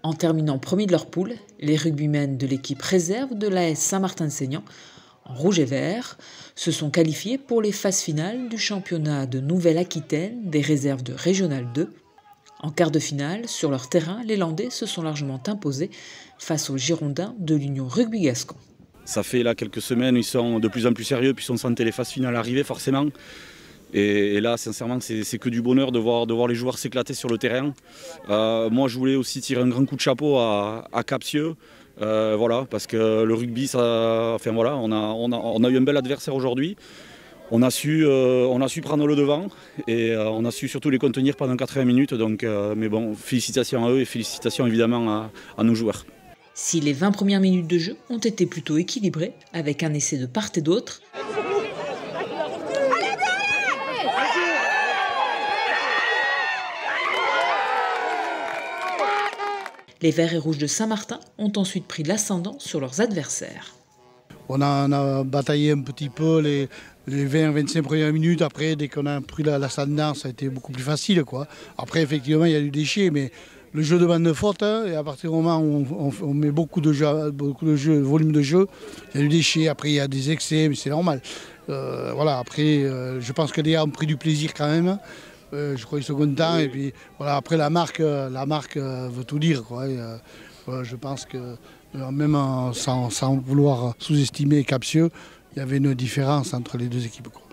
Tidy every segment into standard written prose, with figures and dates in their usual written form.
En terminant premier de leur poule, les rugbymen de l'équipe réserve de l'AS Saint-Martin-de-Seignan, en rouge et vert, se sont qualifiés pour les phases finales du championnat de Nouvelle-Aquitaine des réserves de Régional 2. En quart de finale, sur leur terrain, les Landais se sont largement imposés face aux Girondins de l'Union Rugby Gascon. Ça fait là quelques semaines, ils sont de plus en plus sérieux, puis on sentait les phases finales arriver forcément. Et là, sincèrement, c'est que du bonheur de voir les joueurs s'éclater sur le terrain. Moi, je voulais aussi tirer un grand coup de chapeau à Capsieux. Voilà, parce que le rugby, on a eu un bel adversaire aujourd'hui. On a su prendre le devant et on a su surtout les contenir pendant 80 minutes. Donc, mais bon, félicitations à eux et félicitations évidemment à nos joueurs. Si les 20 premières minutes de jeu ont été plutôt équilibrées, avec un essai de part et d'autre, les Verts et Rouges de Saint-Martin ont ensuite pris l'ascendant sur leurs adversaires. On a bataillé un petit peu les 20-25 premières minutes. Après, dès qu'on a pris l'ascendant, ça a été beaucoup plus facile, quoi. Après, effectivement, il y a du déchet, mais le jeu demande de faute. Et à partir du moment où on met beaucoup de volume de jeu, il y a du déchet. Après, il y a des excès, mais c'est normal. Voilà, après, je pense que les gars ont pris du plaisir quand même. Je crois qu'ils sont contents. Et puis, voilà, après, la marque veut tout dire, quoi. Et, voilà, je pense que même sans vouloir sous-estimer Capsieux, il y avait une différence entre les deux équipes, quoi.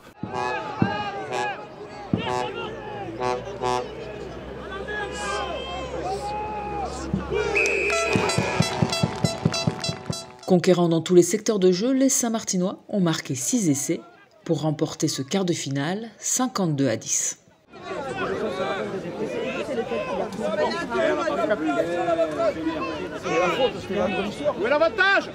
Conquérant dans tous les secteurs de jeu, les Saint-Martinois ont marqué 6 essais pour remporter ce quart de finale 52-10. Où est l'avantage?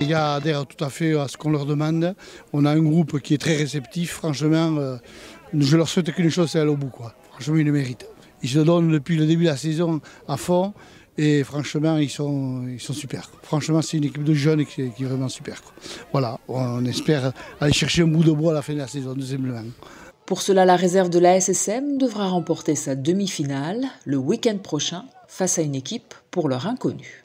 Les gars adhèrent tout à fait à ce qu'on leur demande. On a un groupe qui est très réceptif. Franchement, je leur souhaite qu'une chose, c'est aller au bout, quoi. Franchement, ils le méritent. Ils se donnent depuis le début de la saison à fond. Et franchement, ils sont super. Franchement, c'est une équipe de jeunes qui est vraiment super, quoi. Voilà, on espère aller chercher un bout de bois à la fin de la saison, deuxièmement. Pour cela, la réserve de la SSM devra remporter sa demi-finale le week-end prochain face à une équipe pour leur inconnue.